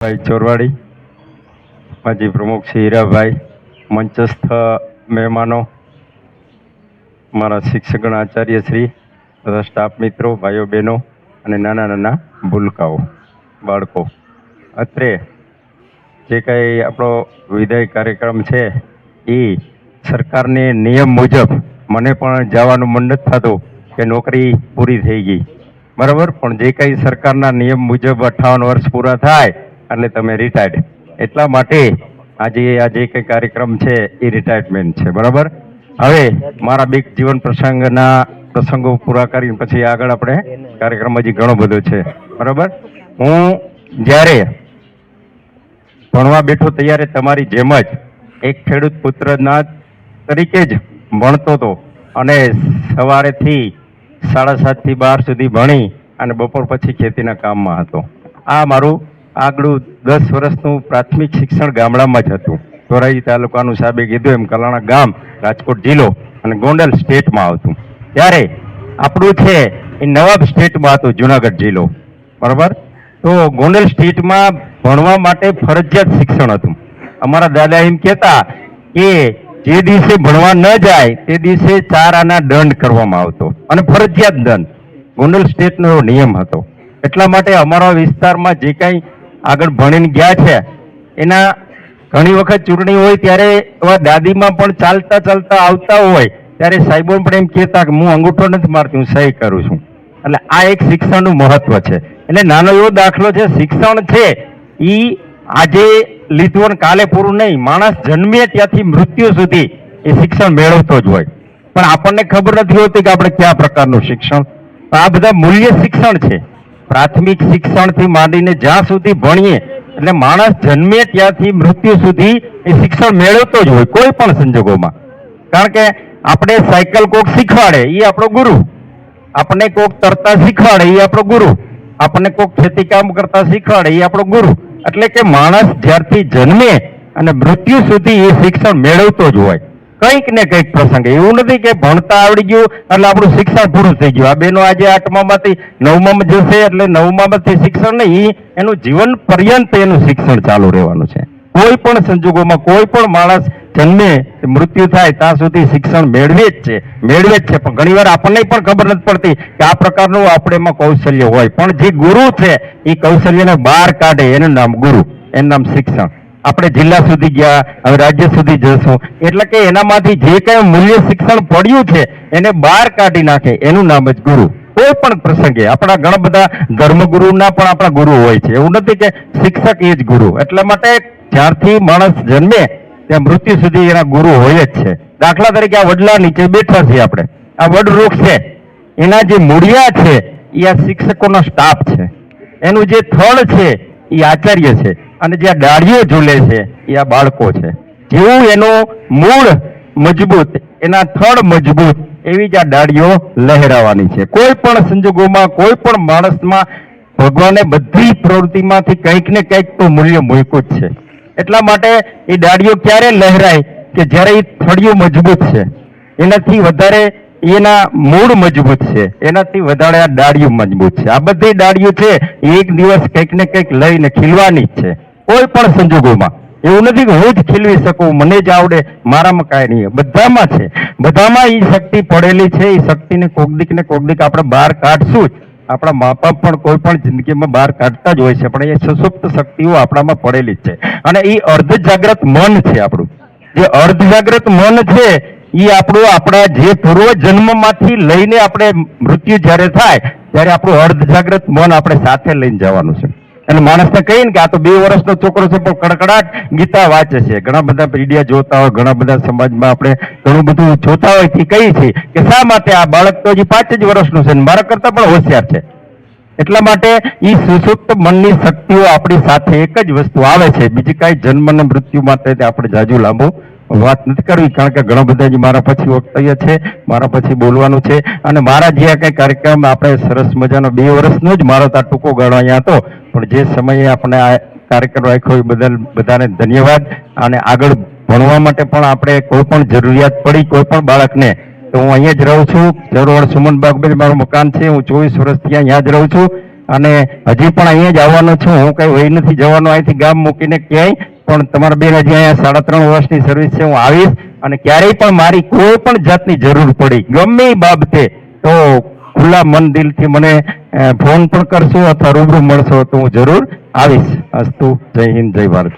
ભાઈ ચોરવાડી, માજી પ્રમુખ શ્રી હીરાભાઈ, મંચસ્થ મહેમાનો, મારા શિક્ષકગણ આચાર્ય શ્રી તથા સ્ટાફ મિત્રો, ભાઈઓ બહેનો અને નાના નાના ભૂલકાઓ બાળકો, અત્રે જે કંઈ આપણો વિદાય કાર્યક્રમ છે એ સરકારની નિયમ મુજબ મને પણ જવાનું મન નથી થતું કે નોકરી પૂરી થઈ ગઈ, બરાબર. પણ જે કંઈ સરકારના નિયમ મુજબ 58 વર્ષ પૂરા થાય એટલે તમે રિટાયર્ડ, એટલા માટે આજે આ જે કંઈ કાર્યક્રમ છે એ રિટાયરમેન્ટ છે, બરાબર. હવે મારા બે જીવન પ્રસંગો પૂરા કરીને પછી આગળ આપણે કાર્યક્રમ હજી ઘણો બધો છે, બરાબર. હું જ્યારે ભણવા બેઠો ત્યારે તમારી જેમ જ એક ખેડૂત પુત્રના તરીકે જ ભણતો હતો અને સવારેથી 7:30 થી 12 સુધી ભણી અને બપોર પછી ખેતીના કામમાં હતો. આ મારું આગળું 10 વર્ષનું પ્રાથમિક શિક્ષણ ગામડામાં જ હતું. ધોરાજી તાલુકાનું સાહેબે કીધું એમ કલાણા ગામ, રાજકોટ જિલ્લો અને ગોંડલ સ્ટેટમાં આવતું. ત્યારે આપણું છે એ નવાબ સ્ટેટમાં હતું, જુનાગઢ જિલ્લો, બરાબર. તો ગોંડલ સ્ટેટમાં ભણવા માટે ફરજિયાત શિક્ષણ હતું. અમારા દાદા એમ કહેતા કે જે દિવસે ભણવા ન જાય તે દિવસે 4 આના દંડ કરવામાં આવતો અને ફરજિયાત દંડ ગોંડલ સ્ટેટનો એવો નિયમ હતો. એટલા માટે અમારા વિસ્તારમાં જે કાંઈ આગળ ભણીને ગયા છે એના ઘણી વખત ચૂંટણી હોય ત્યારે એવા દાદીમાં પણ ચાલતા ચાલતા આવતા હોય ત્યારે સાહેબો પણ એમ કહેતા કે હું અંગૂઠો નથી મારતી, હું સહી કરું છું. એટલે આ એક શિક્ષણનું મહત્વ છે. એટલે નાનો એવો દાખલો છે, શિક્ષણ છે એ આજે લીધું અને કાલે પૂરું નહીં. માણસ જન્મે ત્યાંથી મૃત્યુ સુધી એ શિક્ષણ મેળવતો જ હોય, પણ આપણને ખબર નથી હોતી કે આપણે કયા પ્રકારનું શિક્ષણ. આ બધા મૂલ્ય શિક્ષણ છે. પ્રાથમિક શિક્ષણથી માંડીને જ્યાં સુધી ભણીએ એટલે માણસ જન્મે ત્યાંથી મૃત્યુ સુધી એ શિક્ષણ મેળવતો જ હોય કોઈ પણ સંજોગોમાં. કારણ કે આપણે સાયકલ કોક શીખવાડે એ આપણો ગુરુ, આપણને કોક તરતા શીખવાડે એ આપણો ગુરુ, આપણને કોક ખેતી કામ કરતા શીખવાડે એ આપણો ગુરુ. એટલે કે માણસ જ્યારથી જન્મે અને મૃત્યુ સુધી એ શિક્ષણ મેળવતો જ હોય કંઈક ને કંઈક પ્રસંગે. એવું નથી કે ભણતા આવડી ગયું એટલે આપણું શિક્ષણ પૂરું થઈ ગયું. આ બેનો આજે 8મામાંથી 9મામાં જશે એટલે 9મામાંથી શિક્ષણ નહીં, એનું જીવન પર્યંત એનું શિક્ષણ ચાલુ રહેવાનું છે. કોઈ પણ સંજોગોમાં કોઈ પણ માણસ જન્મે મૃત્યુ થાય ત્યાં સુધી શિક્ષણ મેળવે જ છે. પણ ઘણીવાર આપણને પણ ખબર નથી પડતી કે આ પ્રકારનું આપણે એમાં કૌશલ્ય હોય, પણ જે ગુરુ છે એ કૌશલ્યને બહાર કાઢે એનું નામ ગુરુ, એનું નામ શિક્ષણ. આપણે જિલ્લા સુધી ગયા, હવે રાજ્ય સુધી જશું એટલે કે એનામાંથી જે કઈ મૂલ્ય શિક્ષણ પડ્યું છે એને બહાર કાઢી નાખે એનું નામ જ ગુરુ. કોઈ પણ પ્રસંગે આપણા ઘણા બધા ધર્મગુરુના પણ આપણા ગુરુ હોય છે, એવું નથી કે શિક્ષક એ જ ગુરુ. એટલા માટે જ્યારથી માણસ જન્મે ત્યાં મૃત્યુ સુધી એના ગુરુ હોય જ છે. દાખલા તરીકે આ વડલા નીચે બેઠા છીએ આપણે, આ વડવૃક્ષ છે એના જે મૂળિયા છે એ આ શિક્ષકોનો સ્ટાફ છે, એનું જે થડ છે એ આચાર્ય છે અને જે આ ડાળીઓ ઝૂલે છે એ આ બાળકો છે. જેવું એનું મૂળ મજબૂત, એના થડ મજબૂત, એવી જ આ ડાળીઓ લહેરાવાની છે. કોઈ પણ સંજોગોમાં કોઈ પણ માણસમાં ભગવાને બધી પ્રવૃત્તિમાંથી કંઈક ને કંઈક તો મૂલ્ય મૂક્યું જ છે. એટલા માટે એ ડાળીઓ ક્યારે લહેરાય કે જ્યારે એ થડિયું મજબૂત છે, એનાથી વધારે એના મૂળ મજબૂત છે, એનાથી વધારે આ ડાળીઓ મજબૂત છે. આ બધી ડાળીઓ છે એક દિવસ કંઈક ને કંઈક લઈને ખીલવાની જ છે કોઈ પણ સંજોગોમાં. એવું નથી કે હું જ ખીલવી શકું, મને જ આવડે, મારામાં કાંઈ નહીં. બધામાં છે, બધામાં એ શક્તિ પડેલી છે. એ શક્તિને કોક દીક ને કોક દીક આપણે બહાર કાઢશું જ. આપણા મા બાપ પણ કોઈ પણ જિંદગીમાં બહાર કાઢતા જ હોય છે, પણ એ સુસુપ્ત શક્તિઓ આપણામાં પડેલી જ છે. અને એ અર્ધ જાગ્રત મન છે આપણું. જે અર્ધ જાગ્રત મન છે એ આપણું આપણા જે પૂર્વ જન્મમાંથી લઈને આપણે મૃત્યુ જ્યારે થાય ત્યારે આપણું અર્ધ જાગ્રત મન આપણે સાથે લઈને જવાનું છે. અને માણસને કહીએ ને કે આ તો 2 વર્ષનો છોકરો છે પણ કડકડાટ ગીતા વાંચે છે. ઘણા બધા મીડિયા જોતા હોય, ઘણા બધા સમાજમાં આપણે ઘણું બધું જોતા હોય થી કહીએ છીએ કે શા માટે આ બાળક તો હજી 5 જ વર્ષનું છે, મારા કરતા પણ હોશિયાર છે. એટલા માટે એ સુસુપ્ત મનની શક્તિઓ આપણી સાથે એક જ વસ્તુ આવે છે, બીજી કાંઈ જન્મ અને મૃત્યુ માટે આપણે જાજુ લાંબુ વાત નથી કરવી. કારણ કે ઘણા બધા મારા પછી વક્તવ્ય છે, મારા પછી બોલવાનું છે અને મારા જે કંઈ કાર્યક્રમ આપણે સરસ મજાનો 2 વર્ષનો જ મારો તો ટૂંકો ગાળો અહીંયા હતો, પણ જે સમયે આપણે આ કાર્યક્રમ રાખ્યો એ બદલ બધાને ધન્યવાદ. અને આગળ ભણવા માટે પણ આપણે કોઈ પણ જરૂરિયાત પડી કોઈ પણ બાળકને તો હું અહીંયા જ રહું છું. જરૂર સુમનબાગ મારું મકાન છે, હું 24 વર્ષથી અહીંયા જ રહું છું. અને હજી પણ અહીંયા જ આવવાનો છું. હું કઈ વહી નથી જવાનો અહીંથી ગામ મૂકીને ક્યાંય, પણ તમારા બેન હજી અહીંયા 3.5 વર્ષની સર્વિસ છે. હું આવીશ અને ક્યારેય પણ મારી કોઈ પણ જાતની જરૂર પડી ગમે એ બાબતે તો ખુલ્લા મન દિલથી મને ફોન પણ કરશો અથવા રૂબરૂ મળશો તો હું જરૂર આવીશ. અસ્તુ. જય હિન્દ, જય ભારત.